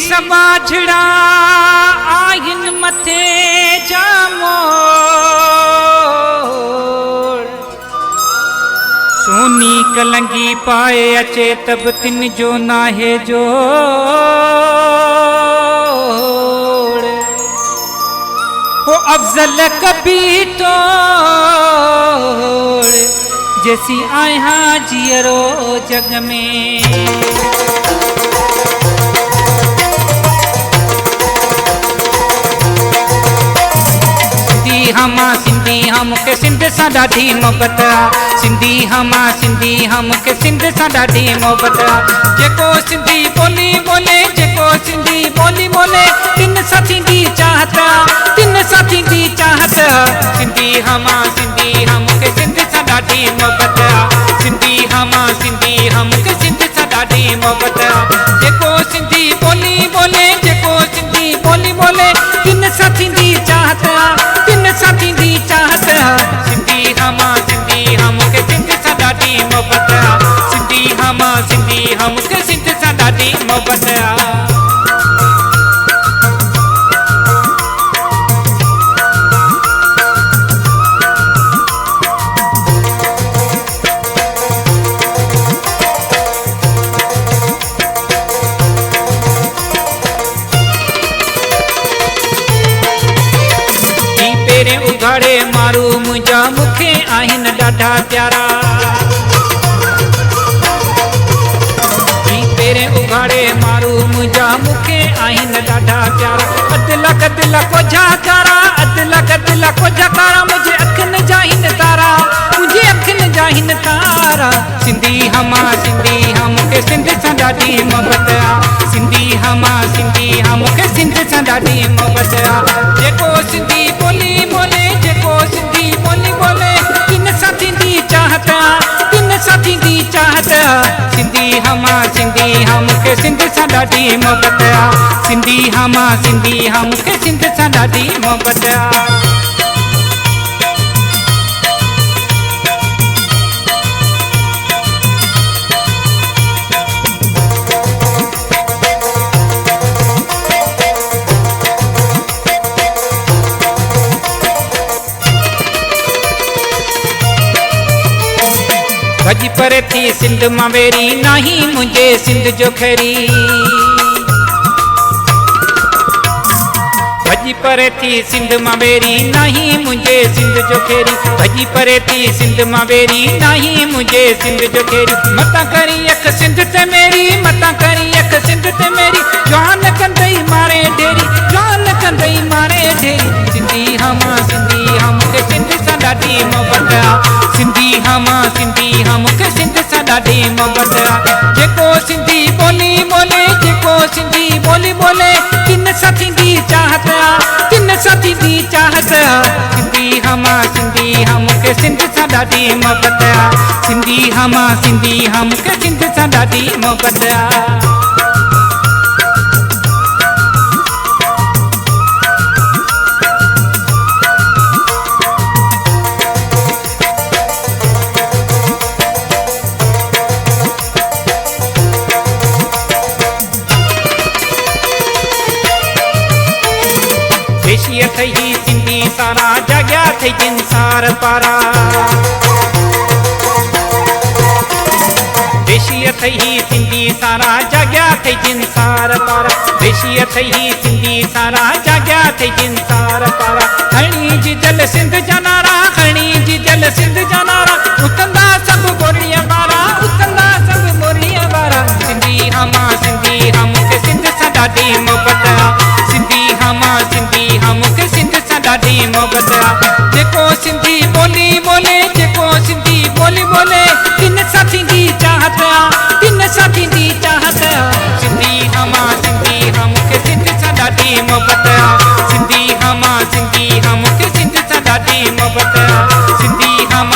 सबाझड़ा आहिन मथे जामोड़ सोनी कलंगी पाए अचे तब तिन जो नाहे जोड़ हो अफजल कभी तोड़ जैसी आया जियरो जग में सिंधी हम के सिंध सां ॾाढी मोहबत सिंधी हम के सिंध सां ॾाढी मोहबत जेको सिंधी ॿोली ॿोले जेको सिंधी ॿोली ॿोले तिन सां थींदी चाहत सिंधी हम के सिंध सां ॾाढी मोहबत सिंधी हम के सिंध सां ॾाढी मोहबत जेको सिंधी ॿोली ॿोले जेको सिंधी ॿोली ॿोले तिन सां थींदी चाहत सिंधी हम के सिंध सां ॾाढी मोहबत सिंधी हम के सिंध सां ॾाढी मोहबत उघाड़े मारू मुंहिंजा मूंखे आहिनि ॾाढा प्यारा पेरे उघाड़े मारू मुंहिंजा मूंखे आहिनि ॾाढा प्यारा अदला गदला कोझा कारा मुंहिंजे अखियुनि जा हिन तारा सिंधी हम के सिंध सां ॾाढी मोहबत सिंधी हम के सिंध सां ॾाढी मोहबत जेको सिंधी ॿोली ॿोले जेको सिंधी ॿोली ॿोले तिन सां थींदी चाहत सिंधी हम के सिंध सां ॾाढी मोहबत सिंधी हम के सिंध सां ॾाढी मोहबत भजी परे थी सिंध मां वेरी नहीं मुंहिंजे सिंध जो खैरी भजी परे थी सिंध मां वेरी नहीं मुंहिंजे सिंध जो खैरी भजी परे थी सिंध मां वेरी नहीं मुंहिंजे सिंध जो खैरी मता करी अख सिंध ते मेरी जान कंदई मारे ढेरी सिंधी हम के सिंध सां ॾाढी मोहबत सिंधी हम के सिंध सां ॾाढी मोहबत जेको सिंधी ॿोली ॿोले जेको सिंधी ॿोली ॿोले तिन सां थींदी चाहत सिंधी हम के सिंध सां ॾाढी मोहबत सिंधी हम के सिंध सां ॾाढी मोहबत थई सिंधी सारा जॻिया थई जिनसार पारा देशीअ थई सिंधी सारा जॻिया थई जिनसार पारा देशीअ थई सिंधी सारा जॻिया थई जिनसार पारा खणी जी जल सिंध जा नारा उतंदा सभु बोरिया वारा सिंधी हम के सिंध सां ॾाढी मोहबत सिंधी हम के सिंध सां ॾाढी मोहबत जेको सिंधी ॿोली ॿोले जेको सिंधी ॿोली ॿोले तिन सां थींदी चाहत सिंधी हम के सिंध सां ॾाढी मोहबत सिंधी हम के सिंध सां ॾाढी मोहबत सिंधी हम